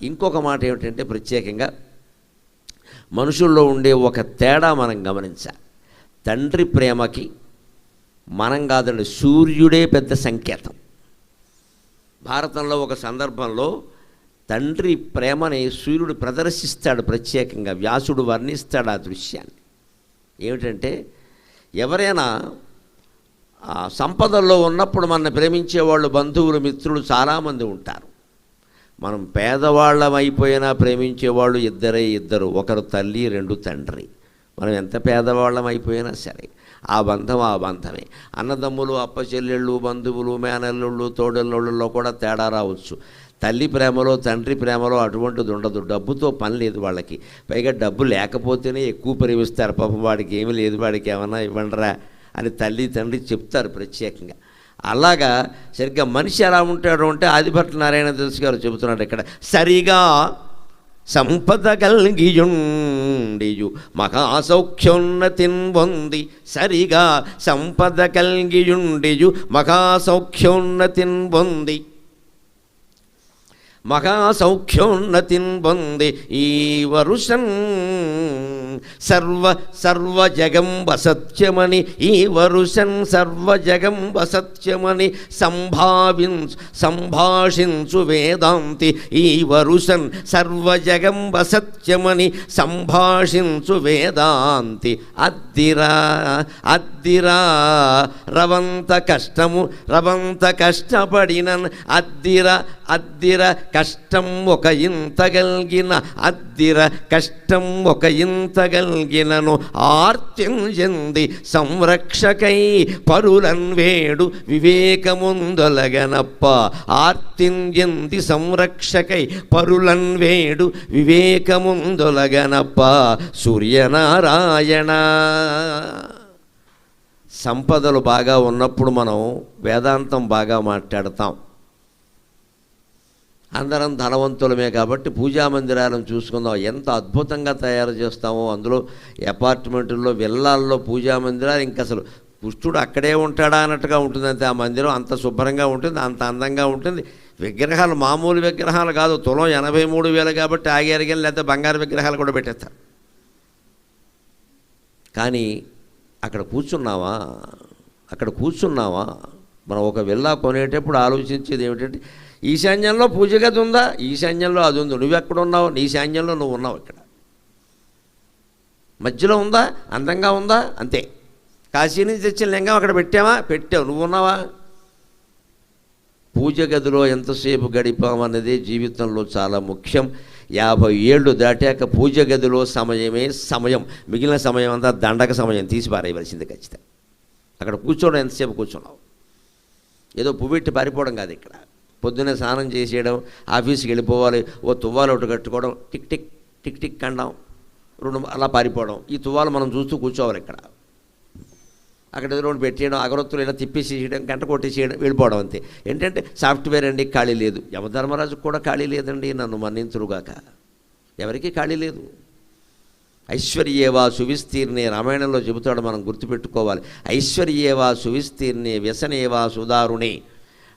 ఇంకొక మాట ఏమిటంటే ప్రత్యేకంగా మనుషుల్లో ఉండే ఒక తేడా మనం గమనించాలి. తండ్రి ప్రేమకి మనం కాదండి, సూర్యుడే పెద్ద సంకేతం. భారతంలో ఒక సందర్భంలో తండ్రి ప్రేమని సూర్యుడు ప్రదర్శిస్తాడు. ప్రత్యేకంగా వ్యాసుడు వర్ణిస్తాడు ఆ దృశ్యాన్ని. ఏమిటంటే ఎవరైనా సంపదల్లో ఉన్నప్పుడు మనల్ని ప్రేమించేవాళ్ళు బంధువులు మిత్రులు చాలామంది ఉంటారు. మనం పేదవాళ్ళం అయిపోయినా ప్రేమించేవాళ్ళు ఇద్దరు, ఒకరు తల్లి, రెండు తండ్రి. మనం ఎంత పేదవాళ్ళం అయిపోయినా సరే ఆ బంధం ఆ బంధమే. అన్నదమ్ములు, అప్పచెల్లెళ్ళు, బంధువులు, మేనల్లుళ్ళు, తోడల్లుళ్ళలో కూడా తేడా రావచ్చు. తల్లి ప్రేమలో తండ్రి ప్రేమలో అటువంటిది ఉండదు. డబ్బుతో పని లేదు వాళ్ళకి. పైగా డబ్బు లేకపోతేనే ఎక్కువ ప్రేమిస్తారు. పాపం వాడికి ఏమీ లేదు, వాడికి ఏమన్నా ఇవ్వండిరా అని తల్లి తండ్రి చెప్తారు ప్రత్యేకంగా. అలాగా సరిగ్గా మనిషి ఎలా ఉంటాడు అంటే ఆదిభట్ల నారాయణ దాస్ గారు చెబుతున్నాడు ఇక్కడ. సరిగా సంపద కల్గియుండియు మహాసౌఖ్యోన్నతిన్ పొంది, సరిగా సంపద కల్గియుండియు మహాసౌఖ్యోన్నతిన్ పొంది, మహాసౌఖ్యోన్నతిన్ పొంది ఈ వరుషన్ సర్వజగంబ సత్యమని, ఈ వరుషన్ సర్వజగంబ సత్యమని సంభాషించు వేదాంతి, ఈ వరుషన్ సర్వజగంబ సత్యమని సంభాషించు వేదాంతి. అద్దిరా రవంత కష్టపడినన్, అద్దిర కష్టం ఒక ఇంత గల్గిన, అద్దిర కష్టం ఒక ఇంత గల్గినను ఆర్తించెంది సంరక్షకై పరులన్ వేడు వివేకముందొలగనప్ప. ఆర్తించెంది సంరక్షకై పరులన్ వేడు వివేకముందొలగనప్ప. సూర్యనారాయణ. సంపదలు బాగా ఉన్నప్పుడు మనం వేదాంతం బాగా మాట్లాడతాం. అందరం ధనవంతులమే కాబట్టి పూజా మందిరాలను చూసుకుందాం. ఎంత అద్భుతంగా తయారు చేస్తామో. అందులో అపార్ట్మెంటుల్లో, విల్లాల్లో పూజా మందిరాలు ఇంకా అసలు కృష్ణుడు అక్కడే ఉంటాడా అన్నట్టుగా ఉంటుంది. అంతే ఆ మందిరం అంత శుభ్రంగా ఉంటుంది, అంత అందంగా ఉంటుంది. విగ్రహాలు మామూలు విగ్రహాలు కాదు, తులం 83,000 కాబట్టి ఆగేరిగలు లేకపోతే బంగారు విగ్రహాలు కూడా పెట్టేస్తారు. కానీ అక్కడ కూర్చున్నావా మనం ఒక విల్లా కొనేటప్పుడు ఆలోచించేది ఏమిటంటే ఈశాన్యంలో పూజ గది ఉందా, ఈశాన్యంలో అది ఉంది, నువ్వెక్కడున్నావు, నీ ఈశాన్యంలో నువ్వు ఉన్నావు, ఇక్కడ మధ్యలో ఉందా, అందంగా ఉందా, అంతే. కాశీ నుంచి తెచ్చిన లింగం అక్కడ పెట్టావు, నువ్వు ఉన్నావా? పూజ గదిలో ఎంతసేపు గడిపామన్నదే జీవితంలో చాలా ముఖ్యం. 50 ఏళ్ళు దాటాక పూజ గదిలో సమయమే సమయం, మిగిలిన సమయం అంతా దండక సమయం, తీసి పారేయవలసింది ఖచ్చితంగా. అక్కడ కూర్చోవడం ఎంతసేపు కూర్చున్నావు, ఏదో పువ్వెట్టి పారిపోవడం కాదు. ఇక్కడ పొద్దున్నే స్నానం చేసేయడం, ఆఫీస్కి వెళ్ళిపోవాలి, ఓ తువ్వాలు ఒకటి కట్టుకోవడం, టిక్ టిక్ టిక్ టిక్ అనడం, 2 అలా పారిపోవడం. ఈ తువ్వాలు మనం చూస్తూ కూర్చోవాలి. ఇక్కడ అక్కడ ఏదో ఒకటి పెట్టేయడం, అగరొత్తులు ఇలా తిప్పేసేయడం, గంట కొట్టేసేయడం, వెళ్ళిపోవడం అంతే. ఏంటంటే సాఫ్ట్వేర్ అండి, ఖాళీ లేదు. యమధర్మరాజుకు కూడా ఖాళీ లేదండి, నన్ను మన్నించురుగాక. ఎవరికీ ఖాళీ లేదు. ఐశ్వర్యేవా సువిస్తీర్ణే రామాయణంలో చెబుతాడు, మనం గుర్తుపెట్టుకోవాలి. ఐశ్వర్యేవా సువిస్తీర్ణే వ్యసనేవా సుదారుణే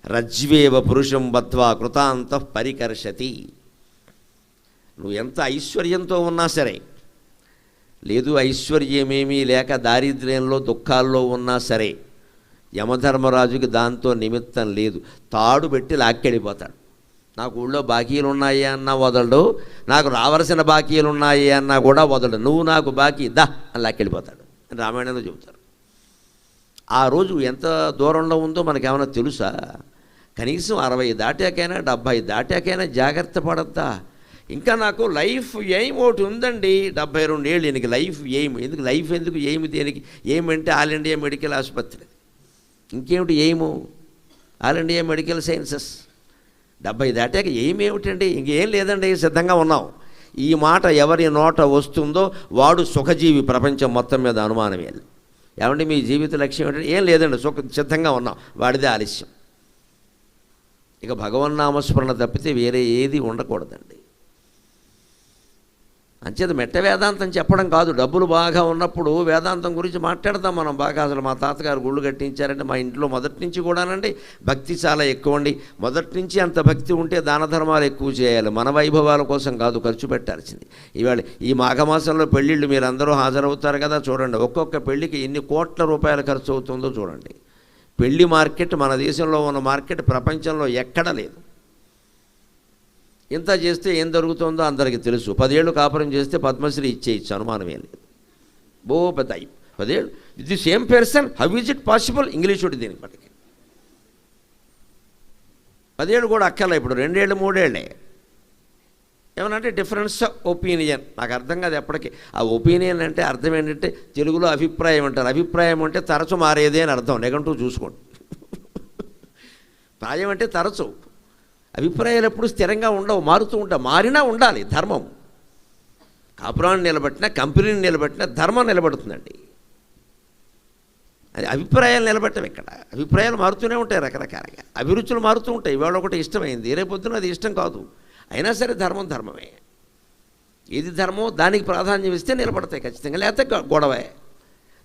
రజ్వేవ పురుషం బద్ధ్వా కృతాంతః పరికర్షతి. నువ్వు ఎంత ఐశ్వర్యంతో ఉన్నా సరే, లేదు ఐశ్వర్యమేమీ లేక దారిద్ర్యంలో దుఃఖాల్లో ఉన్నా సరే, యమధర్మరాజుకి దాంతో నిమిత్తం లేదు. తాడు పెట్టి లాక్కెళ్ళిపోతాడు. నాకు ఊళ్ళో బాకీలు ఉన్నాయి అన్నా వదలడు, నాకు రావలసిన బాకీలు ఉన్నాయి అన్నా కూడా వదలడు. నువ్వు నాకు బాకీ దా అని లాక్కెళ్ళిపోతాడు అని రామాయణంలో చెబుతారు. ఆ రోజు ఎంత దూరంలో ఉందో మనకేమైనా తెలుసా? కనీసం 60 దాటాకైనా 70 దాటాకైనా జాగ్రత్త పడద్దా? ఇంకా నాకు లైఫ్ ఎయిమ్ ఒకటి ఉందండి, 72 ఏళ్ళు దీనికి లైఫ్ ఎయిమ్. ఎందుకు లైఫ్, ఎందుకు ఎయిమ్, దేనికి? ఎయిమ్ అంటే ఆల్ ఇండియా మెడికల్ ఆసుపత్రి. ఇంకేమిటి aim? All India medical sciences. 70 దాటాక ఎయిమ్ ఏమిటండి? ఇంకేం లేదండి, సిద్ధంగా ఉన్నాం. ఈ మాట ఎవరి నోట వస్తుందో వాడు సుఖజీవి. ప్రపంచం మొత్తం మీద అనుమానం లేదు. ఏమంటే మీ జీవిత లక్ష్యం ఏంటంటే, ఏం లేదండి, సిద్ధంగా ఉన్నాం, వాడిదే ఆలస్యం. ఇక భగవన్నామస్మరణ తప్పితే వేరే ఏది ఉండకూడదండి. అంచేత మెట్ట వేదాంతం చెప్పడం కాదు, డబ్బులు బాగా ఉన్నప్పుడు వేదాంతం గురించి మాట్లాడతాం మనం బాగా. అసలు మా తాతగారు గుళ్ళు కట్టించారంటే మా ఇంట్లో మొదటి నుంచి కూడానండి భక్తి చాలా ఎక్కువ అండి. మొదటి నుంచి అంత భక్తి ఉంటే దాన ధర్మాలు ఎక్కువ చేయాలి, మన వైభవాల కోసం కాదు ఖర్చు పెట్టాల్సింది. ఇవాళ ఈ మాఘమాసంలో పెళ్ళిళ్ళు మీరు అందరూ హాజరవుతారు కదా, చూడండి ఒక్కొక్క పెళ్ళికి ఎన్ని కోట్ల రూపాయలు ఖర్చు అవుతుందో చూడండి. పెళ్లి మార్కెట్ మన దేశంలో ఉన్న మార్కెట్ ప్రపంచంలో ఎక్కడా లేదు. ఇంత చేస్తే ఏం జరుగుతుందో అందరికీ తెలుసు. 10 ఏళ్ళు కాపురం చేస్తే పద్మశ్రీ ఇచ్చేయచ్చు, అనుమానమే లేదు. పెద్ద 10 ఏళ్ళు the same person, how is it possible? English ఒకటి దీనికి పట్టుకి 10 ఏళ్ళు కూడా అక్కర్లే, ఇప్పుడు 2 ఏళ్ళు 3 ఏళ్ళే. ఏమనంటే డిఫరెన్స్ ఆఫ్ ఒపీనియన్. నాకు అర్థం కాదు ఎప్పటికీ. ఆ ఒపీనియన్ అంటే అర్థం ఏంటంటే తెలుగులో అభిప్రాయం అంటారు. అభిప్రాయం అంటే తరచు మారేదే అని అర్థం, నెగటివ్ చూసుకోండి. ప్రాయం అంటే తరచు, అభిప్రాయాలు ఎప్పుడు స్థిరంగా ఉండవు, మారుతూ ఉంటాయి. మారినా ఉండాలి ధర్మం. కాపురాన్ని నిలబెట్టినా కంపెనీని నిలబెట్టినా ధర్మం నిలబడుతుందండి. అది అభిప్రాయాలు నిలబెట్టం. ఇక్కడ అభిప్రాయాలు మారుతూనే ఉంటాయి రకరకాలుగా, అభిరుచులు మారుతూ ఉంటాయి. ఇవాళ ఒకటి ఇష్టమైంది, రేపొద్దున అది ఇష్టం కాదు. అయినా సరే ధర్మం ధర్మమే. ఏది ధర్మమో దానికి ప్రాధాన్యం ఇస్తే నిలబడతాయి ఖచ్చితంగా, లేకపోతే గొడవే.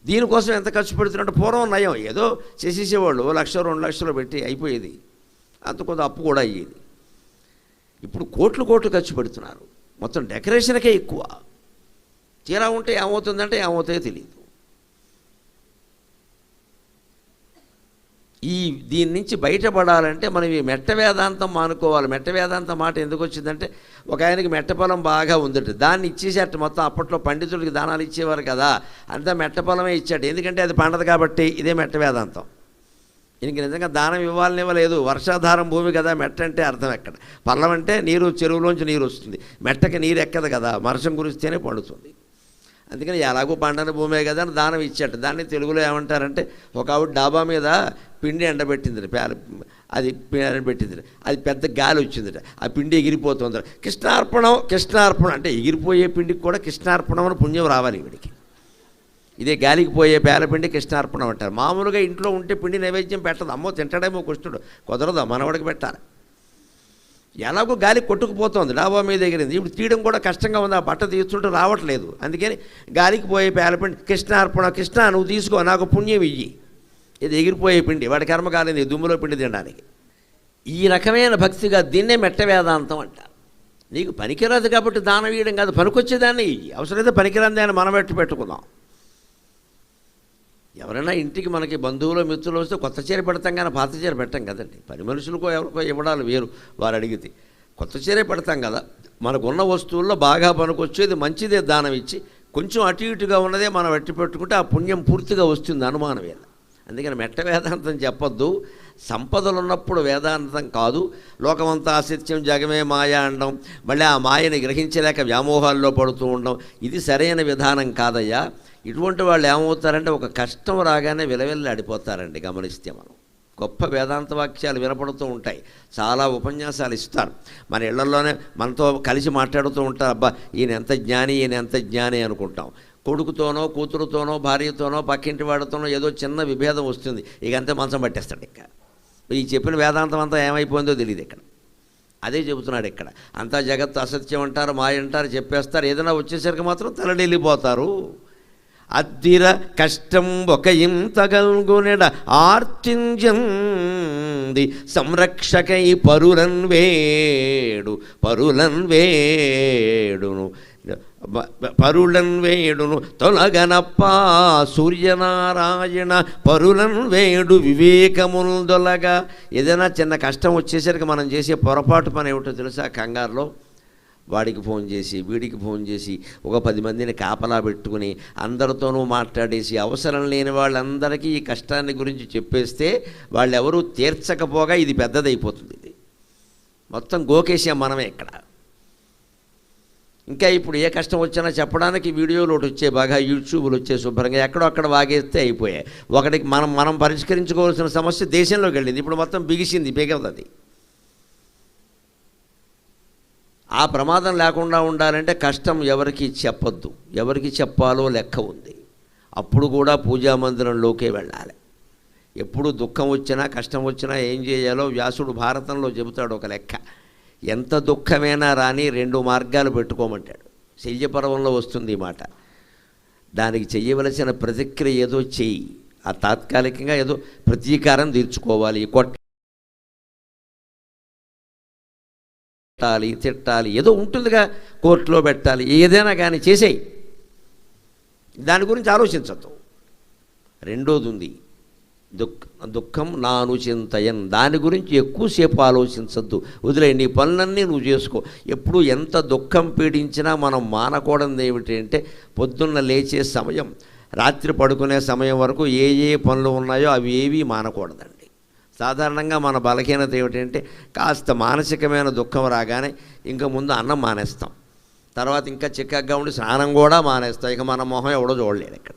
దీనికోసం ఎంత ఖర్చు పెడుతున్నట్టు పూర్వం నయం, ఏదో చేసేసేవాళ్ళు 1 లక్ష 2 లక్షలు పెట్టి అయిపోయేది, అంత కొంత అప్పు కూడా అయ్యేది. ఇప్పుడు కోట్లు ఖర్చు పెడుతున్నారు, మొత్తం డెకరేషన్కే ఎక్కువ. తీరా ఉంటే ఏమవుతుందంటే ఏమవుతాయో తెలియదు. దీని నుంచి బయటపడాలంటే మనం ఈ మెట్ట వేదాంతం మానుకోవాలి. మెట్ట వేదాంతం మాట ఎందుకు వచ్చిందంటే, ఒక ఆయనకి మెట్ట పొలం బాగా ఉందట, దాన్ని ఇచ్చేసేట. మొత్తం అప్పట్లో పండితుడికి దానాలు ఇచ్చేవారు కదా, అంతా మెట్ట పొలమే ఇచ్చాడు. ఎందుకంటే అది పండదు కాబట్టి. ఇదే మెట్ట వేదాంతం. ఇంక నిజంగా దానం ఇవ్వాలనివ్వలేదు, వర్షాధారం భూమి కదా మెట్ట అంటే. అర్థం ఎక్కడ? పల్లం అంటే నీరు, చెరువులోంచి నీరు వస్తుంది, మెట్టకి నీరు ఎక్కదు కదా, వర్షం కురిస్తేనే పండుతుంది. అందుకని ఎలాగో పండని భూమే కదా అని దానం ఇచ్చాట. దాన్ని తెలుగులో ఏమంటారంటే, ఒక ఆవిడ డాబా మీద పిండి ఎండబెట్టింది, అది పెట్టింది, అది పెద్ద గాలి వచ్చిందట, ఆ పిండి ఎగిరిపోతుంది. కృష్ణార్పణం అంటే ఎగిరిపోయే పిండికి కూడా కృష్ణార్పణం అని పుణ్యం రావాలి వీడికి. ఇదే గాలికి పోయే పేలపిండి కృష్ణార్పణం అంటారు. మామూలుగా ఇంట్లో ఉంటే పిండి నైవేద్యం పెట్టదు, అమ్మో తింటాడేమో కృష్ణుడు, కుదరదు, మనవాడికి పెట్టాలి. ఎలాగో గాలి కొట్టుకుపోతుంది, డాబా మీద ఎగిరింది. ఇప్పుడు తీయడం కూడా కష్టంగా ఉంది, ఆ బట్ట తీస్తుంటే రావట్లేదు. అందుకని గాలికి పోయే పేలపిండి కృష్ణార్పణ, కృష్ణ నువ్వు తీసుకో, నాకు పుణ్యం ఇయ్యి. ఇది ఎగిరిపోయే పిండి, వాడి కర్మ కాలేదు దుమ్ములో పిండి తినడానికి. ఈ రకమైన భక్తిగా దీన్నే మెట్ట వేదాంతం అంటారు. నీకు పనికిరాదు కాబట్టి దానం ఇవ్వడం కాదు, పనికొచ్చేదాన్ని ఇయ్యి. అవసరమైతే పనికిరాని దాన్ని మనం పెట్టుకుందాం. ఎవరైనా ఇంటికి మనకి బంధువులు మిత్రులు వస్తే కొత్త చీర పెడతాం కానీ పాత చీర పెట్టాం కదండి. పని మనుషులకో ఎవరికో ఇవ్వడాలు వేరు, వారు అడిగితే కొత్త చీరే పెడతాం కదా. మనకున్న వస్తువుల్లో బాగా పనికొచ్చేది మంచిదే దానం ఇచ్చి, కొంచెం అటు ఇటుగా ఉన్నదే మనం వెట్టి పెట్టుకుంటే ఆ పుణ్యం పూర్తిగా వస్తుంది, అనుమానం వేళ. అందుకని మెట్ట వేదాంతం చెప్పొద్దు. సంపదలు ఉన్నప్పుడు వేదాంతం కాదు. లోకమంతా అసత్యం, జగమే మాయ అనడం, మళ్ళీ ఆ మాయని గ్రహించలేక వ్యామోహాల్లో పడుతూ ఉండడం, ఇది సరైన విధానం కాదయ్యా. ఇటువంటి వాళ్ళు ఏమవుతారంటే ఒక కష్టం రాగానే విలవిల్లాడిపోతారండి. గమనిస్తే మనం గొప్ప వేదాంత వాక్యాలు వినపడుతూ ఉంటాయి, చాలా ఉపన్యాసాలు ఇస్తారు. మన ఇళ్లలోనే మనతో కలిసి మాట్లాడుతూ ఉంటారు. అబ్బా ఈయన ఎంత జ్ఞాని, ఈయన ఎంత జ్ఞాని అనుకుంటాం. కొడుకుతోనో కూతురుతోనో భార్యతోనో పక్కింటి వాడితోనో ఏదో చిన్న విభేదం వస్తుంది, ఇక అంతే మంచం పట్టేస్తాడు. ఇంకా ఈ చెప్పిన వేదాంతం అంతా ఏమైపోయిందో తెలియదు. ఇక్కడ అదే చెబుతున్నాడు. ఇక్కడ అంతా జగత్తు అసత్యం అంటారు, మాయ అంటారు, చెప్పేస్తారు. ఏదైనా వచ్చేసరికి మాత్రం తలడిల్లిపోతారు. అద్దిర కష్టం ఒక ఇంతగల్గునెడ ఆర్తింజంది సంరక్షకై పరులన్ వేడును తొలగనప్ప సూర్యనారాయణ పరులన్ వేడు వివేకముందొలగా. ఏదైనా చిన్న కష్టం వచ్చేసరికి మనం చేసే పొరపాటు పని ఏమిటో తెలుసా? కంగారులో వాడికి ఫోన్ చేసి వీడికి ఫోన్ చేసి ఒక 10 మందిని కాపలా పెట్టుకుని అందరితోనూ మాట్లాడేసి అవసరం లేని వాళ్ళందరికీ ఈ కష్టాన్ని గురించి చెప్పేస్తే వాళ్ళెవరూ తీర్చకపోగా ఇది పెద్దదైపోతుంది. ఇది మొత్తం గోకేసాం మనమే ఇక్కడ. ఇంకా ఇప్పుడు ఏ కష్టం వచ్చినా చెప్పడానికి వీడియోలు ఒకటి వచ్చే, బాగా యూట్యూబ్లు వచ్చే, శుభ్రంగా ఎక్కడో అక్కడ వాగేస్తే అయిపోయాయి. ఒకటికి మనం పరిష్కరించుకోవాల్సిన సమస్య దేశంలోకి వెళ్ళింది, ఇప్పుడు మొత్తం బిగవుతుంది. ఆ ప్రమాదం లేకుండా ఉండాలంటే కష్టం ఎవరికి చెప్పొద్దు, ఎవరికి చెప్పాలో లెక్క ఉంది. అప్పుడు కూడా పూజా మందిరంలోకే వెళ్ళాలి. ఎప్పుడు దుఃఖం వచ్చినా కష్టం వచ్చినా ఏం చేయాలో వ్యాసుడు భారతంలో చెబుతాడు ఒక లెక్క. ఎంత దుఃఖమైనా రాని 2 మార్గాలు పెట్టుకోమంటాడు. శల్యపర్వంలో వస్తుంది ఈ మాట. దానికి చెయ్యవలసిన ప్రతిక్రియ ఏదో చెయ్యి, ఆ తాత్కాలికంగా ఏదో ప్రతీకారం తీర్చుకోవాలి, కొట్టాలి, తిట్టాలి, ఏదో ఉంటుందిగా, కోర్టులో పెట్టాలి, ఏదైనా కానీ చేసేయి, దాని గురించి ఆలోచించద్దు. రెండోది ఉంది, దుఃఖం నా అనుచింతయన్, దాని గురించి ఎక్కువసేపు ఆలోచించద్దు, వదిలే, నీ పనులన్నీ నువ్వు చేసుకో. ఎప్పుడు ఎంత దుఃఖం పీడించినా మనం మానకూడదు ఏమిటంటే, పొద్దున్న లేచే సమయం రాత్రి పడుకునే సమయం వరకు ఏ ఏ పనులు ఉన్నాయో అవి ఏవి మానకూడదండి. సాధారణంగా మన బలహీనత ఏమిటంటే, కాస్త మానసికమైన దుఃఖం రాగానే ఇంకా ముందు అన్నం మానేస్తాం, తర్వాత ఇంకా చిక్కగా ఉండి స్నానం కూడా మానేస్తాం, ఇక మన మొహం ఎవడో చూడలేడు. ఇక్కడ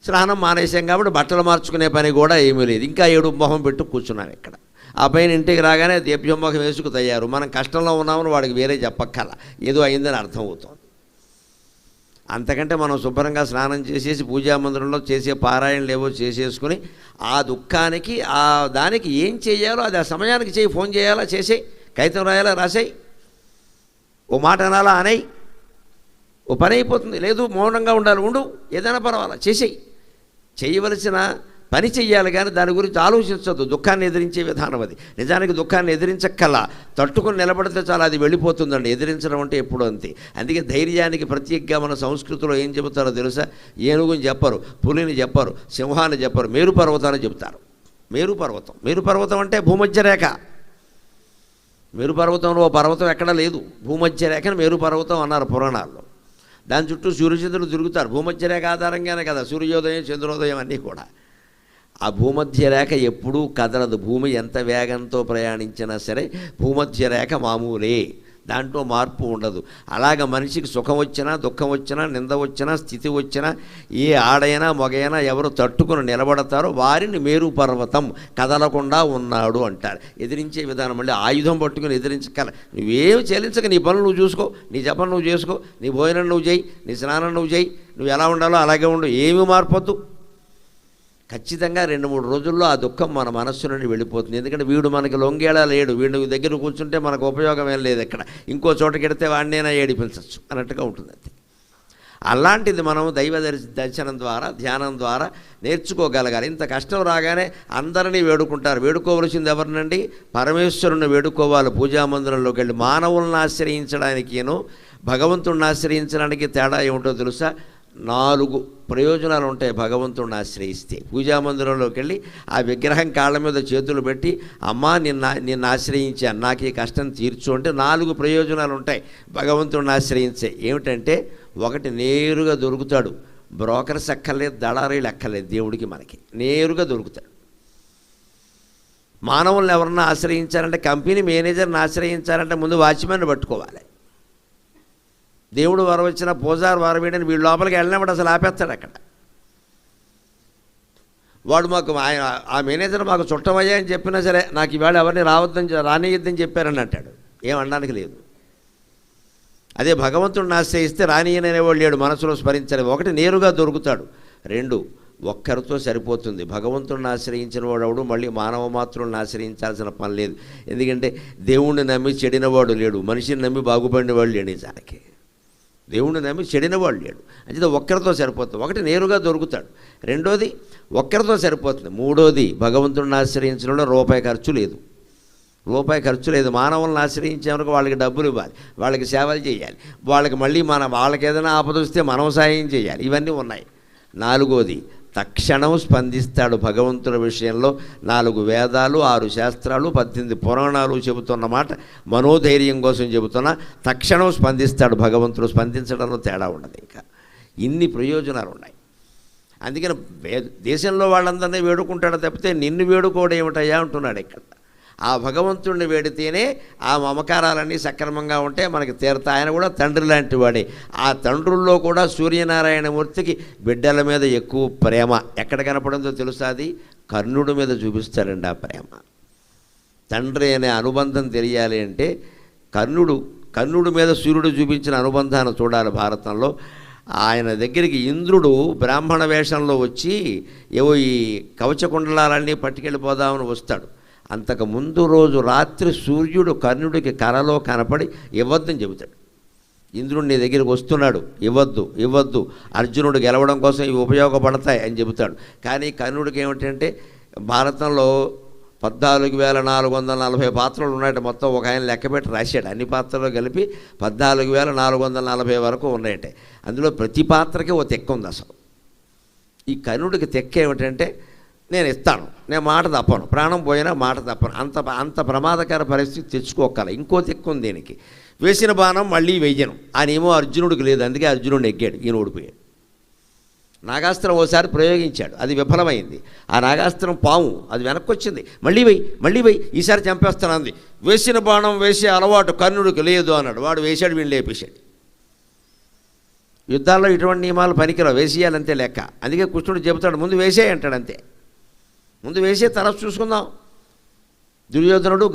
స్నానం మానేసాం కాబట్టి బట్టలు మార్చుకునే పని కూడా ఏమీ లేదు, ఇంకా ఏడు మొహం పెట్టు కూర్చున్నాను ఇక్కడ. ఆ పైన ఇంటికి రాగానే దీప్యమొఖం వేసుకు తయారు, మనం కష్టంలో ఉన్నామని వాడికి వేరే చెప్పక్కల, ఏదో అయిందని అర్థం అవుతుంది. అంతకంటే మనం శుభ్రంగా స్నానం చేసేసి పూజా మందిరంలో చేసే పారాయణలు ఏవో చేసేసుకుని ఆ దుఃఖానికి ఆ దానికి ఏం చేయాలో అది ఆ సమయానికి చేయి. ఫోన్ చేయాలా చేసేయి, కాగితం రాయాలా రాసేయి, ఓ మాట అనాలా అనేయి, ఓ పని అయిపోతుంది. లేదు మౌనంగా ఉండాలి, ఉండు, ఏదైనా పర్వాలా చేసేయి. చేయవలసిన పని చెయ్యాలి కానీ దాని గురించి ఆలోచించద్దు. దుఃఖాన్ని ఎదిరించే విధానం అది. నిజానికి దుఃఖాన్ని ఎదిరించక్కల్లా, తట్టుకొని నిలబడితే చాలా అది వెళ్ళిపోతుందండి. ఎదిరించడం అంటే ఎప్పుడూ అంతే. అందుకే ధైర్యానికి ప్రత్యేకంగా మన సంస్కృతిలో ఏం చెబుతారో తెలుసా? ఏనుగుని చెప్పరు, పులిని చెప్పరు, సింహాన్ని చెప్పరు, మేరు పర్వతాన్ని చెబుతారు. మేరు పర్వతం అంటే భూమధ్య రేఖ. మేరు పర్వతంలో ఓ పర్వతం ఎక్కడా లేదు, భూమధ్య రేఖని మేరు పర్వతం అన్నారు పురాణాల్లో. దాని చుట్టూ సూర్యచంద్రులు తిరుగుతారు. భూమధ్య రేఖ ఆధారంగానే కదా సూర్యోదయం చంద్రోదయం అన్నీ కూడా. ఆ భూమధ్య రేఖ ఎప్పుడూ కదలదు. భూమి ఎంత వేగంతో ప్రయాణించినా సరే భూమధ్య రేఖ మామూలే, దాంట్లో మార్పు ఉండదు. అలాగ మనిషికి సుఖం వచ్చినా దుఃఖం వచ్చినా నింద వచ్చినా స్థితి వచ్చినా ఏ ఆడైనా మగైనా ఎవరు తట్టుకుని నిలబడతారో వారిని మేరు పర్వతం కదలకుండా ఉన్నాడు అంటారు. ఎదిరించే విధానం మళ్ళీ ఆయుధం పట్టుకుని ఎదిరించగల. నువ్వేమి చెల్లించక నీ పనులు నువ్వు చూసుకో, నీ జపం నువ్వు చేసుకో, నీ భోజనం నువ్వు చేయి, నీ స్నానం నువ్వు చేయి, నువ్వు ఎలా ఉండాలో అలాగే ఉండు, ఏమీ మార్పొద్దు. ఖచ్చితంగా 2-3 రోజుల్లో ఆ దుఃఖం మన మనస్సు నుండి వెళ్ళిపోతుంది. ఎందుకంటే వీడు మనకి లొంగేలా లేడు, వీడు దగ్గర కూర్చుంటే మనకు ఉపయోగం ఏం లేదు, ఎక్కడ ఇంకో చోటకెడితే వాడినైనా ఏడిపించవచ్చు అన్నట్టుగా ఉంటుంది. అంతే. అలాంటిది మనం దైవ దర్శనం ద్వారా ధ్యానం ద్వారా నేర్చుకోగలగాలి. ఇంత కష్టం రాగానే అందరినీ వేడుకుంటారు. వేడుకోవలసింది ఎవరినండి? పరమేశ్వరుని వేడుకోవాలి. పూజామందిరంలోకి వెళ్ళి మానవులను ఆశ్రయించడానికిను భగవంతుడిని ఆశ్రయించడానికి తేడా ఏమిటో తెలుసా? 4 ప్రయోజనాలు ఉంటాయి భగవంతుడిని ఆశ్రయిస్తే. పూజామందిరంలోకి వెళ్ళి ఆ విగ్రహం కాళ్ళ మీద చేతులు పెట్టి, అమ్మా నిన్ను ఆశ్రయించాను, నాకు ఈ కష్టం తీర్చు అంటే 4 ప్రయోజనాలు ఉంటాయి భగవంతుడిని ఆశ్రయించే. ఏమిటంటే, 1 నేరుగా దొరుకుతాడు, బ్రోకర్స్ అక్కర్లేదు, దళారీలు అక్కర్లేదు, దేవుడికి మనకి నేరుగా దొరుకుతాడు. మానవులను ఎవరన్నా ఆశ్రయించాలంటే, కంపెనీ మేనేజర్ని ఆశ్రయించాలంటే ముందు వాచ్మెన్ పట్టుకోవాలి. దేవుడు వరవచ్చిన పూజారు వరవేయడని వీడు లోపలికి వెళ్ళినప్పుడు అసలు ఆపేస్తాడు అక్కడ. వాడు మాకు ఆ మేనేజర్ మాకు చుట్టమయ్యా అని చెప్పినా సరే, నాకు ఈవేళ ఎవరిని రానియద్దని చెప్పారని అంటాడు. ఏమనడానికి లేదు. అదే భగవంతుడిని ఆశ్రయిస్తే రానియననేవాడు లేడు, మనసులో స్మరించాలి. 1 నేరుగా దొరుకుతాడు, 2 ఒక్కరితో సరిపోతుంది. భగవంతుడిని ఆశ్రయించిన వాడు మళ్ళీ మానవ మాత్రులను ఆశ్రయించాల్సిన పని లేదు. ఎందుకంటే దేవుణ్ణి నమ్మి చెడినవాడు లేడు, మనిషిని నమ్మి బాగుపడినవాడు లేడు. నిజానికి దేవుణ్ణి నమ్మి చెడినవాడు లేడు. అంటే ఒక్కరితో సరిపోతుంది. 1 నేరుగా దొరుకుతాడు, 2వది ఒక్కరితో సరిపోతుంది, 3వది భగవంతుడిని ఆశ్రయించడంలో రూపాయి ఖర్చు లేదు. మానవులను ఆశ్రయించే వరకు వాళ్ళకి డబ్బులు ఇవ్వాలి, వాళ్ళకి సేవలు చేయాలి, వాళ్ళకి మళ్ళీ వాళ్ళకి ఏదైనా ఆపద వస్తే మనం సాయం చేయాలి, ఇవన్నీ ఉన్నాయి. 4వది తక్షణం స్పందిస్తాడు భగవంతుడి విషయంలో. 4 వేదాలు, 6 శాస్త్రాలు, 18 పురాణాలు చెబుతున్న మాట మనోధైర్యం కోసం చెబుతున్నా, తక్షణం స్పందిస్తాడు భగవంతుడు. స్పందించడంలో తేడా ఉండదు. ఇంకా ఇన్ని ప్రయోజనాలు ఉన్నాయి. అందుకని దేశంలో వాళ్ళందరినీ వేడుకుంటాడు తప్పితే నిన్ను వేడుకోవడం ఏమిటయ్యా అంటున్నాడు ఇక్కడ. ఆ భగవంతుడిని వేడితేనే ఆ మమకారాలన్నీ సక్రమంగా ఉంటే మనకి తీరత. ఆయన కూడా తండ్రి లాంటి వాడే. ఆ తండ్రుల్లో కూడా సూర్యనారాయణమూర్తికి బిడ్డల మీద ఎక్కువ ప్రేమ ఎక్కడ కనపడిందో తెలుసా? అది కర్ణుడి మీద చూపిస్తాడండి ఆ ప్రేమ. తండ్రి అనే అనుబంధం తెలియాలి అంటే కర్ణుడి మీద సూర్యుడు చూపించిన అనుబంధాన్ని చూడాలి భారతంలో. ఆయన దగ్గరికి ఇంద్రుడు బ్రాహ్మణ వేషంలో వచ్చి ఏవో ఈ కవచకుండలాలన్నీ పట్టుకెళ్ళిపోదామని వస్తాడు. అంతకు ముందు రోజు రాత్రి సూర్యుడు కర్ణుడికి కలలో కనపడి ఇవ్వద్దని చెబుతాడు. ఇంద్రుడు నీ దగ్గరికి వస్తున్నాడు, ఇవ్వద్దు, అర్జునుడు గెలవడం కోసం ఇవి ఉపయోగపడతాయి అని చెబుతాడు. కానీ కర్ణుడికి ఏమిటంటే భారతంలో 14,440 పాత్రలు ఉన్నాయట. మొత్తం ఒక ఆయన లెక్కపెట్టి రాశాడు. అన్ని పాత్రలు కలిపి 14,440 వరకు ఉన్నాయట. అందులో ప్రతి పాత్రకి ఓ తెక్క ఉంది. అసలు ఈ కర్ణుడికి తెక్క ఏమిటంటే, నేను ఇస్తాను, నేను మాట తప్పను, ప్రాణం పోయినా మాట తప్పను, అంత ప్రమాదకర పరిస్థితి తెచ్చుకోగల. ఇంకో తెక్క ఉంది దీనికి, వేసిన బాణం మళ్ళీ వెయ్యను అనేమో అర్జునుడికి లేదు. అందుకే అర్జునుడు నెగ్గాడు, ఈయన ఓడిపోయాడు. నాగాస్త్రం ఓసారి ప్రయోగించాడు, అది విఫలమైంది. ఆ నాగాస్త్రం పాము, అది వెనక్కి వచ్చింది. మళ్ళీ వెయ్యి, ఈసారి చంపేస్తాను అంది. వేసిన బాణం వేసే అలవాటు కర్ణుడికి లేదు అన్నాడు. వాడు వేశాడు, వీళ్ళు లేపేశాడు. యుద్ధాల్లో ఇటువంటి నియమాలు పనికిరావు, వేసేయాలంతే లెక్క. అందుకే కృష్ణుడు చెబుతాడు, ముందు వేసే అంటాడు. అంతే, ముందు వేసే తర్వాత చూసుకుందాం. దుర్యోధనుడు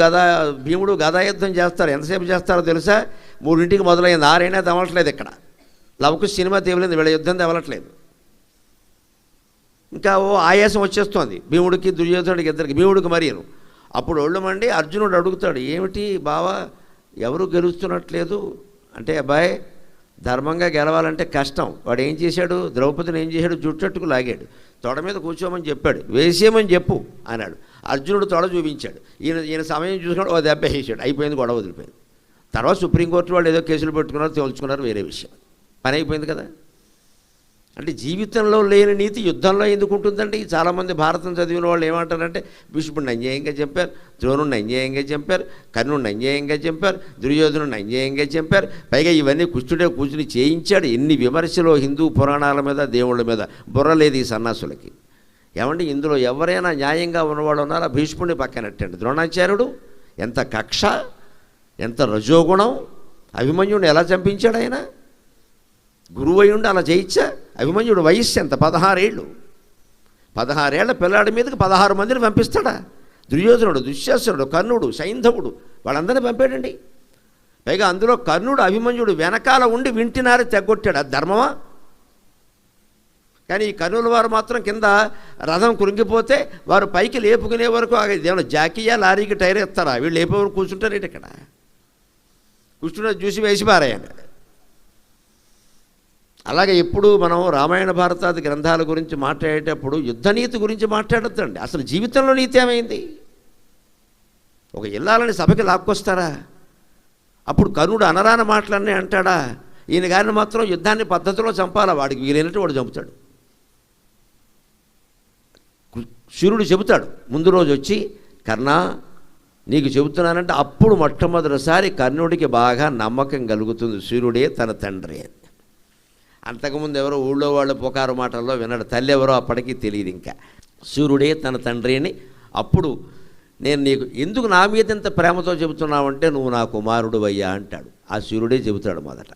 భీముడు గదాయుద్ధం చేస్తారు. ఎంతసేపు చేస్తారో తెలుసా? 3ంటికి మొదలైంది, 6 అయినా తెవలట్లేదు. ఇక్కడ లవకుశ సినిమా తేవలేదు, వీళ్ళ యుద్ధం తెవలట్లేదు. ఇంకా ఆయాసం వచ్చేస్తోంది భీముడికి దుర్యోధనుడికి ఇద్దరికి, భీముడికి మరీను. అప్పుడు ఒళ్ళు మండి అర్జునుడు అడుగుతాడు, ఏమిటి బావా ఎవరు గెలుస్తున్నట్లేదు అంటే, అబ్బాయి ధర్మంగా గెలవాలంటే కష్టం. వాడు ఏం చేశాడు, ద్రౌపదిని ఏం చేశాడు, జుట్టట్టుకు లాగాడు, తొడ మీద కూర్చోమని చెప్పాడు, వేసేయమని చెప్పు అన్నాడు. అర్జునుడు తొడ చూపించాడు, ఈయన సమయం చూసుకున్నాడు, ఓ దెబ్బ వేసాడు, అయిపోయింది, గొడవ వదిలిపోయింది. తర్వాత సుప్రీంకోర్టు వాళ్ళు ఏదో కేసులు పెట్టుకున్నారు, తేల్చుకున్నారు, వేరే విషయం, పని అయిపోయింది కదా. అంటే జీవితంలో లేని నీతి యుద్ధంలో ఎందుకు ఉంటుందండి? చాలామంది భారతం చదివిన వాళ్ళు ఏమంటారంటే, భీష్ముడిని అన్యాయంగా చంపారు, ద్రోణుడిని అన్యాయంగా చంపారు, కర్ణుడిని అన్యాయంగా చంపారు, దుర్యోధనుడిని అన్యాయంగా చంపారు, పైగా ఇవన్నీ కృష్ణుడే కూర్చుని చేయించాడు. ఎన్ని విమర్శలు హిందూ పురాణాల మీద, దేవుళ్ళ మీద. బుర్ర లేదు ఈ సన్నాసులకి. ఏమంటే ఇందులో ఎవరైనా న్యాయంగా ఉన్నవాడు ఉన్నారా? భీష్ముడిని పక్కనట్టండి. ద్రోణాచార్యుడు ఎంత కక్ష, ఎంత రజోగుణం, అభిమన్యుడిని ఎలా చంపించాడు ఆయన? గురువు అయ్యుండి అలా చేయించా? అభిమన్యుడు వయస్సు ఎంత? 16 ఏళ్ళు. 16 ఏళ్ల పిల్లాడి మీదకి 16 మందిని పంపిస్తాడా? దుర్యోధనుడు, దుశ్శాసనుడు, కర్ణుడు, సైంధవుడు, వాళ్ళందరినీ పంపాడండి. పైగా అందులో కర్ణుడు అభిమన్యుడు వెనకాల ఉండి వింటినారి తెగొట్టాడు. అది ధర్మమా? కానీ ఈ కర్ణుల వారు మాత్రం కింద రథం కురింగిపోతే వారు పైకి లేపుకునే వరకు ఏమైనా జాకీయా లారీకి టైర్ ఎత్తారా? వీళ్ళు లేపే వరకు కూర్చుంటారేంటి ఇక్కడ? కృష్ణుడు చూసి వేసి పారాయండి. అలాగే ఎప్పుడు మనం రామాయణ భారతాది గ్రంథాల గురించి మాట్లాడేటప్పుడు యుద్ధనీతి గురించి మాట్లాడొద్దండి. అసలు జీవితంలో నీతి ఏమైంది? ఒక ఇల్లాలని సభకి లాక్కొస్తారా? అప్పుడు కర్ణుడు అనరాన మాటలన్నీ అంటాడా? ఈయన గారిని మాత్రం యుద్ధాన్ని పద్ధతిలో చంపాలా, వాడికి వీలైనట్టు వాడు చంపుతాడు. సూర్యుడు చెబుతాడు ముందు రోజు వచ్చి, కర్ణ నీకు చెబుతున్నానంటే అప్పుడు మొట్టమొదటిసారి కర్ణుడికి బాగా నమ్మకం కలుగుతుంది, సూర్యుడే తన తండ్రి అని. అంతకుముందు ఎవరో ఊళ్ళో వాళ్ళు పుకారు మాటల్లో విన్నాడు, తల్లి ఎవరో అప్పటికీ తెలియదు. ఇంకా సూర్యుడే తన తండ్రి అని. అప్పుడు నేను నీకు ఎందుకు నా మీద ఇంత ప్రేమతో చెబుతున్నావంటే, నువ్వు నా కుమారుడు అయ్యా అంటాడు. ఆ సూర్యుడే చెబుతాడు మొదట.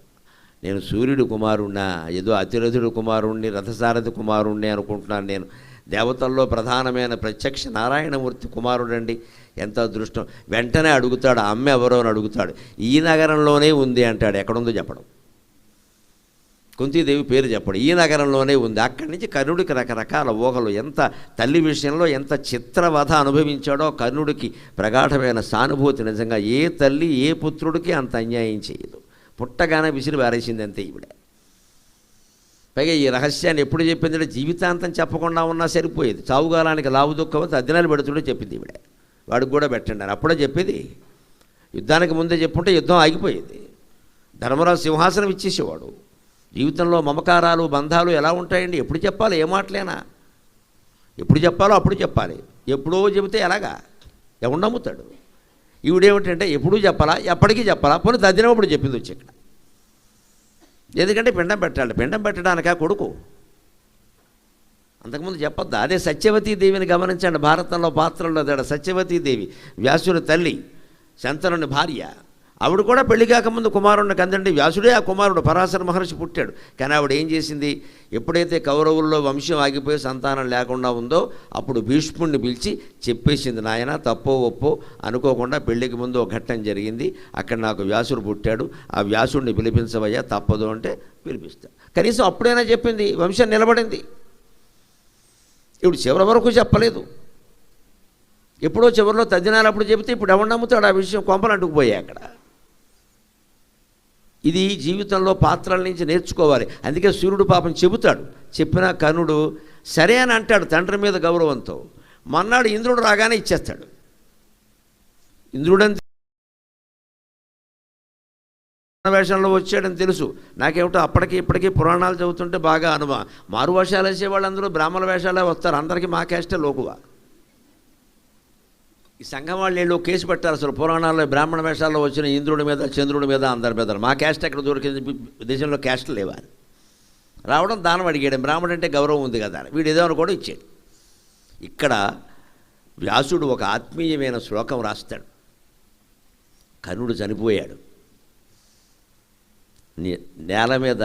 నేను సూర్యుడు కుమారుణ్ణా, ఏదో అతిరథుడు కుమారుణ్ణి, రథసారథి కుమారుణ్ణి అనుకుంటున్నాను. నేను దేవతల్లో ప్రధానమైన ప్రత్యక్ష నారాయణమూర్తి కుమారుడండి. ఎంత అదృష్టం. వెంటనే అడుగుతాడు, అమ్మ ఎవరో అని అడుగుతాడు. ఈ నగరంలోనే ఉంది అంటాడు. ఎక్కడుందో చెప్పడం, కుంతీదేవి పేరు చెప్పడు, ఈ నగరంలోనే ఉంది. అక్కడి నుంచి కర్ణుడికి రకరకాల ఊహలు. ఎంత తల్లి విషయంలో ఎంత చిత్రవధ అనుభవించాడో కర్ణుడికి ప్రగాఢమైన సానుభూతి. నిజంగా ఏ తల్లి ఏ పుత్రుడికి అంత అన్యాయం చేయదు. పుట్టగానే విసిరి పారేసింది అంతే ఈవిడ. పైగా ఈ రహస్యాన్ని ఎప్పుడు చెప్పిందంటే, జీవితాంతం చెప్పకుండా ఉన్నా సరిపోయేది. చావుగాలానికి లావు దుఃఖం అద్దెనాలు పెడుతుండే చెప్పింది ఈవిడ. వాడికి కూడా పెట్టండి అని అప్పుడే చెప్పేది. యుద్ధానికి ముందే చెప్పుంటే యుద్ధం ఆగిపోయేది. ధర్మరాజు సింహాసనం ఇచ్చేసేవాడు. జీవితంలో మమకారాలు బంధాలు ఎలా ఉంటాయండి? ఎప్పుడు చెప్పాలి? ఏ మాటలేనా? ఎప్పుడు చెప్పాలో అప్పుడు చెప్పాలి. ఎప్పుడో చెబితే ఎలాగా? ఎవడు నమ్ముతాడు? ఈవిడేమిటంటే ఎప్పుడూ చెప్పాలా, ఎప్పటికీ చెప్పాలా, పోనీ తద్దినప్పుడు చెప్పింది వచ్చి ఇక్కడ. ఎందుకంటే పిండం పెట్టాలి. పిండం పెట్టడానికా కొడుకు? అంతకుముందు చెప్పొద్దా? అదే సత్యవతీదేవిని గమనించండి. భారతంలో పాత్రల్లో తేడా. సత్యవతీదేవి వ్యాసుని తల్లి, శంతనుని భార్య. ఆవిడ కూడా పెళ్లి కాకముందు కుమారుడిని కందండి. వ్యాసుడే ఆ కుమారుడు. పరాశర మహర్షి పుట్టాడు. కానీ ఆవిడ ఏం చేసింది? ఎప్పుడైతే కౌరవుల్లో వంశం ఆగిపోయి సంతానం లేకుండా ఉందో అప్పుడు భీష్ముడిని పిలిచి చెప్పేసింది, నాయన తప్పో ఒప్పో అనుకోకుండా పెళ్లికి ముందు ఒక ఘట్టం జరిగింది, అక్కడ నాకు వ్యాసుడు పుట్టాడు, ఆ వ్యాసుడిని పిలిపించవయ్యా, తప్పదు అంటే పిలిపిస్తా. కనీసం అప్పుడైనా చెప్పింది, వంశం నిలబడింది. ఇప్పుడు చివరి వరకు చెప్పలేదు. ఎప్పుడో చివరిలో తద్దినాలు అప్పుడు చెబితే ఇప్పుడు ఎవరు నమ్ముతాడు? ఆ విషయం కొంపలు అంటుకుపోయాయి అక్కడ. ఇది జీవితంలో పాత్రల నుంచి నేర్చుకోవాలి. అందుకే సూర్యుడు పాపం చెబుతాడు, చెప్పినా కర్ణుడు సరే అని అంటాడు తండ్రి మీద గౌరవంతో. మన్నాడు ఇంద్రుడు రాగానే ఇచ్చేస్తాడు. ఇంద్రుడంత వేషంలో వచ్చాడని తెలుసు. నాకేమిటో అప్పటికి ఇప్పటికీ పురాణాలు చదువుతుంటే బాగా మారు వేషాలు వేసే వాళ్ళందరూ బ్రాహ్మణ వేషాలే వస్తారు. అందరికీ మా క్యాస్టే లోకువా. ఈ సంఘం వాళ్ళు ఏళ్ళు కేసు పెట్టారు అసలు పురాణాల్లో బ్రాహ్మణ వేషాల్లో వచ్చిన ఇంద్రుడి మీద చంద్రుడి మీద అందరి మీద. మా క్యాస్ట్ ఎక్కడ దొరికింది, దేశంలో క్యాస్ట్లు లేవా అని రావడం దానం అడిగాడు. బ్రాహ్మణుడు అంటే గౌరవం ఉంది కదా అని వీడు ఏదో కూడా ఇచ్చాడు. ఇక్కడ వ్యాసుడు ఒక ఆత్మీయమైన శ్లోకం రాస్తాడు. కర్ణుడు చనిపోయాడు, నేల మీద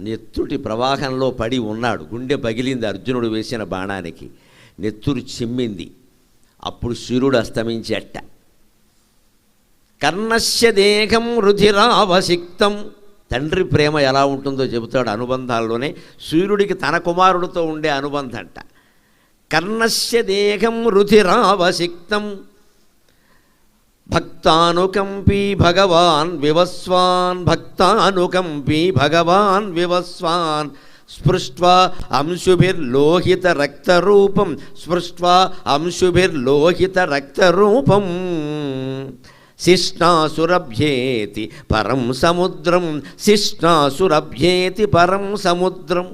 నెత్తుటి ప్రవాహంలో పడి ఉన్నాడు. గుండె పగిలింది అర్జునుడు వేసిన బాణానికి, నెత్తురు చిమ్మింది. అప్పుడు సూర్యుడు అస్తమించేట. కర్ణస్య దేహం రుధిరావసిక్తం. తండ్రి ప్రేమ ఎలా ఉంటుందో చెబుతాడు అనుబంధాల్లోనే. సూర్యుడికి తన కుమారుడితో ఉండే అనుబంధం అంట. కర్ణస్య దేహం రుధిరావసిక్తం భక్తానుకంపీ భగవాన్ వివస్వాన్. భక్తానుకంపీ భగవాన్ వివస్వాన్. స్పృష్ట్వా అంశుభిర్లోహిత రక్తరూపం. స్పృష్ట్వా అంశుభిర్లోహిత రక్తరూపం. శిష్ణాసురభ్యేతి పరం సముద్రం. శిష్ణాసురభ్యేతి పరం సముద్రం.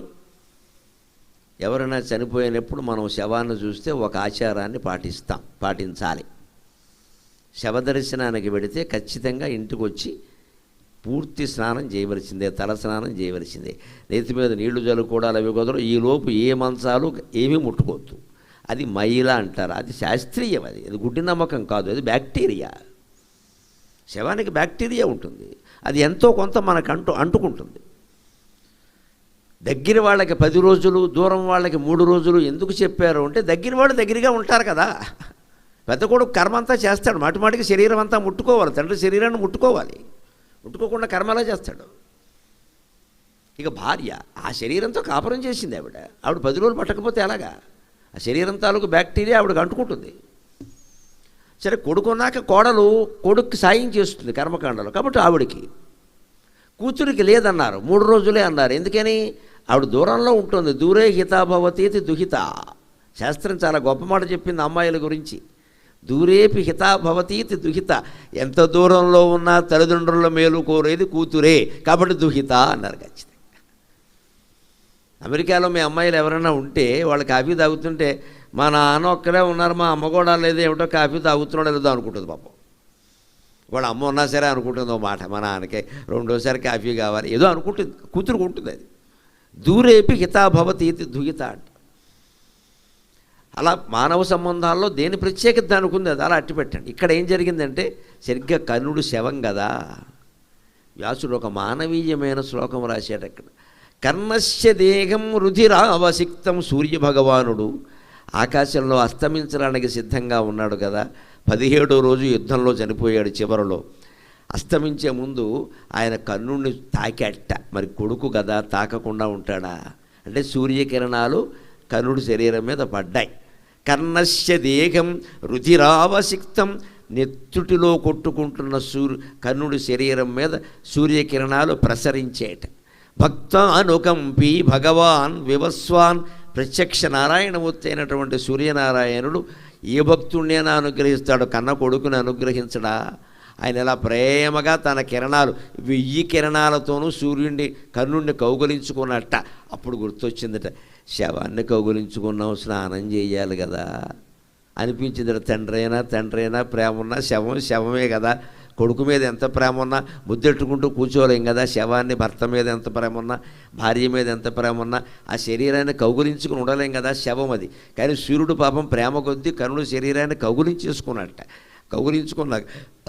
ఎవరైనా చనిపోయినప్పుడు మనం శవాన్ని చూస్తే ఒక ఆచారాన్ని పాటించాలి. శవదర్శనానికి వెడితే ఖచ్చితంగా ఇంటికి వచ్చి పూర్తి స్నానం చేయవలసిందే, తల స్నానం చేయవలసిందే. నెత్తి మీద నీళ్లు జల్లుకోవడాలు అవి కుదరవు. ఈలోపు ఏ మంచాలు ఏమీ ముట్టుకోవద్దు. అది మైల అంటారు. అది శాస్త్రీయం. అది గుడ్డి నమ్మకం కాదు, అది బ్యాక్టీరియా. శవానికి బ్యాక్టీరియా ఉంటుంది, అది ఎంతో కొంత మనకు అంటుకుంటుంది. దగ్గర వాళ్ళకి 10 రోజులు, దూరం వాళ్ళకి 3 రోజులు ఎందుకు చెప్పారు అంటే దగ్గర వాళ్ళు దగ్గరగా ఉంటారు కదా. పెద్ద కొడుకు కర్మ అంతా చేస్తాడు, మాటిమాటికి శరీరం అంతా ముట్టుకోవాలి, తండ్రి శరీరాన్ని ముట్టుకోవాలి. ముట్టుకోకుండా కర్మ ఎలా చేస్తాడు? ఇక భార్య ఆ శరీరంతో కాపురం చేసింది. ఆవిడ 10 రోజులు పట్టకపోతే ఎలాగా? ఆ శరీరం తాలూకు బ్యాక్టీరియా ఆవిడకి అంటుకుంటుంది. సరే, కొడుకున్నాక కోడలు కొడుక్కి సాయం చేస్తుంది కర్మకాండలో, కాబట్టి ఆవిడికి. కూతురికి లేదన్నారు, 3 రోజులే అన్నారు. ఎందుకని? ఆవిడ దూరంలో ఉంటుంది. దూరే హితాభవతీతి దుహిత. శాస్త్రం చాలా గొప్ప మాట చెప్పింది అమ్మాయిల గురించి. దూరేపి హితాభవతీతి దుహిత. ఎంత దూరంలో ఉన్నా తల్లిదండ్రుల మేలు కోరేది కూతురే, కాబట్టి దుహిత అన్నారు ఖచ్చితంగా. అమెరికాలో మీ అమ్మాయిలు ఎవరైనా ఉంటే వాళ్ళు కాఫీ తాగుతుంటే మా నాన్న ఒక్కడే ఉన్నారు, మా అమ్మ కూడా లేదు, ఏమిటో కాఫీ తాగుతున్నాడో లేదో అనుకుంటుంది పాపం. వాళ్ళ అమ్మ ఉన్నా సరే అనుకుంటుంది ఓ మాట, మా నాన్నకే రెండోసారి కాఫీ కావాలి ఏదో అనుకుంటుంది, కూతురుకు ఉంటుంది. అది దూరేపి హితాభవతీతి దుహిత అంట. అలా మానవ సంబంధాల్లో దేని ప్రత్యేకత దానికి ఉంది, అది అలా అట్టిపెట్టండి. ఇక్కడ ఏం జరిగిందంటే సరిగ్గా కర్ణుడు శవం కదా. వ్యాసుడు ఒక మానవీయమైన శ్లోకం రాశాడు అక్కడ. కర్ణస్య దేహం రుధిరావసిక్తం. సూర్యభగవానుడు ఆకాశంలో అస్తమించడానికి సిద్ధంగా ఉన్నాడు కదా. 17వ రోజు యుద్ధంలో చనిపోయాడు. చివరిలో అస్తమించే ముందు ఆయన కర్ణుడిని తాకేట. మరి కొడుకు కదా, తాకకుండా ఉంటాడా? అంటే సూర్యకిరణాలు కర్ణుడి శరీరం మీద పడ్డాయి. కర్ణస్య దేహం రుధిరావసిక్తం. నెత్తుటిలో కొట్టుకుంటున్న కర్ణుడి శరీరం మీద సూర్యకిరణాలు ప్రసరించేట. భక్తానుకంపీ భగవాన్ వివస్వాన్. ప్రత్యక్ష నారాయణమూర్తి అయినటువంటి సూర్యనారాయణుడు ఏ భక్తుడినైనా అనుగ్రహిస్తాడు, కన్న కొడుకుని అనుగ్రహించడా? ఆయన ఇలా ప్రేమగా తన కిరణాలు 1000 కిరణాలతోనూ కర్ణుడిని కౌగలించుకున్నట్ట. అప్పుడు గుర్తొచ్చిందట, శవాన్ని కౌగలించుకున్నాం, స్నానం చేయాలి కదా అనిపించిందట. తండ్రి అయినా ప్రేమ ఉన్నా శవమే కదా. కొడుకు మీద ఎంత ప్రేమ ఉన్నా ముద్దెట్టుకుంటూ కూర్చోలేం కదా. శవాన్ని భర్త మీద ఎంత ప్రేమ ఉన్నా, భార్య మీద ఎంత ప్రేమ ఉన్నా ఆ శరీరాన్ని కౌగులించుకుని ఉండలేం కదా. శవం అది. కానీ సూర్యుడు పాపం ప్రేమ కొద్దీ కర్ణుడు శరీరాన్ని కౌగులించుకున్నట్ట.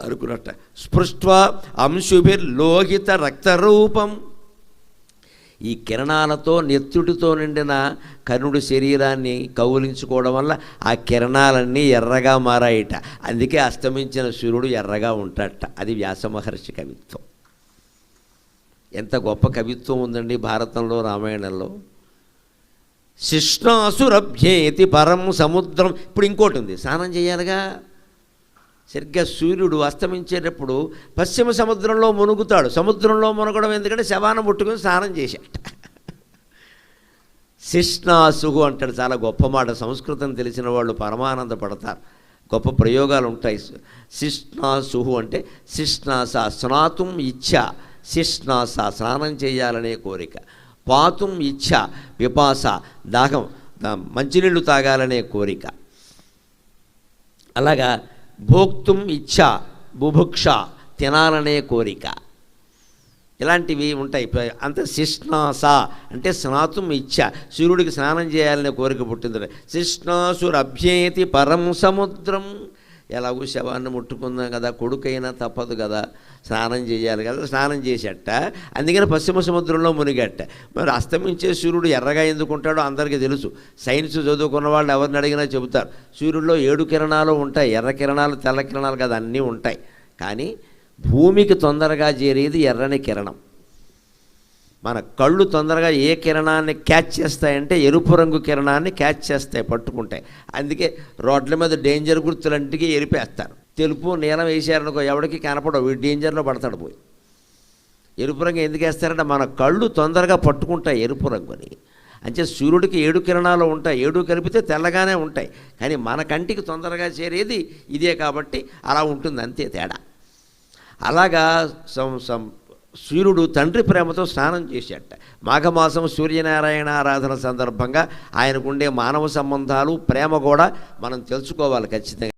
అనుకున్నట్ట. స్పృష్ట్వా అంశుభిర్లోహిత రక్తరూపం. ఈ కిరణాలతో నెత్తుటితో నిండిన కర్ణుడి శరీరాన్ని కౌగిలించుకోవడం వల్ల ఆ కిరణాలన్నీ ఎర్రగా మారాయిట. అందుకే అస్తమించిన సూర్యుడు ఎర్రగా ఉంటాడట. అది వ్యాస మహర్షి కవిత్వం. ఎంత గొప్ప కవిత్వం ఉందండి భారతంలో, రామాయణంలో. శిష్ణాసురభ్యేతి పరం సముద్రం. ఇప్పుడు ఇంకోటి ఉంది, స్నానం చేయాలిగా. సరిగ్గా సూర్యుడు అస్తమించేటప్పుడు పశ్చిమ సముద్రంలో మునుగుతాడు. సముద్రంలో మునగడం ఎందుకంటే శవాన్ని ముట్టుకుని స్నానం చేశాట. శిష్ణాసుహు అంటాడు, చాలా గొప్ప మాట. సంస్కృతం తెలిసిన వాళ్ళు పరమానంద పడతారు. గొప్ప ప్రయోగాలు ఉంటాయి. శిష్ణాసుహు అంటే శిష్ణాస స్నాతుం ఇచ్ఛ, శిష్ణాస స్నానం చేయాలనే కోరిక, పాతుం ఇచ్ఛ పిపాస దాహం మంచినీళ్ళు తాగాలనే కోరిక, అలాగా భోక్తుం ఇచ్ఛ బుభుక్ష తినాలనే కోరిక, ఇలాంటివి ఉంటాయి. అంత శిష్ణాస అంటే స్నాతుం ఇచ్ఛ, సూర్యుడికి స్నానం చేయాలనే కోరిక పుట్టింది. శిష్ణాసురభ్యేతి పరం సముద్రం, ఎలాగో శవాన్ని ముట్టుకుందాం కదా, కొడుకైనా తప్పదు కదా, స్నానం చేయాలి కదా, స్నానం చేసేట. అందుకని పశ్చిమ సముద్రంలో మునిగట్ట. మరి అస్తమించే సూర్యుడు ఎర్రగా ఎందుకుంటాడో అందరికీ తెలుసు. సైన్స్ చదువుకున్న వాళ్ళు ఎవరిని అడిగినా చెబుతారు. సూర్యుడిలో 7 కిరణాలు ఉంటాయి. ఎర్ర కిరణాలు, తెల్ల కిరణాలు కదా, అన్నీ ఉంటాయి. కానీ భూమికి తొందరగా చేరేది ఎర్రని కిరణం. మన కళ్ళు తొందరగా ఏ కిరణాన్ని క్యాచ్ చేస్తాయంటే ఎరుపు రంగు కిరణాన్ని క్యాచ్ చేస్తాయి, పట్టుకుంటాయి. అందుకే రోడ్ల మీద డేంజర్ గుర్తులంటికి ఎరిపేస్తారు. తెలుపు నీలం వేసారనుకో ఎవరికి కనపడవు, వీడు డేంజర్లో పడతాడు పోయి. ఎరుపు రంగు ఎందుకు వేస్తారంటే మన కళ్ళు తొందరగా పట్టుకుంటాయి ఎరుపు రంగుని. అంటే సూర్యుడికి 7 కిరణాలు ఉంటాయి, 7 కలిపితే తెల్లగానే ఉంటాయి. కానీ మన కంటికి తొందరగా చేరేది ఇదే కాబట్టి అలా ఉంటుంది, అంతే తేడా. అలాగా సూర్యుడు తండ్రి ప్రేమతో స్నానం చేశాట. మాఘమాసం సూర్యనారాయణ ఆరాధన సందర్భంగా ఆయనకుండే మానవ సంబంధాలు, ప్రేమ కూడా మనం తెలుసుకోవాలి ఖచ్చితంగా.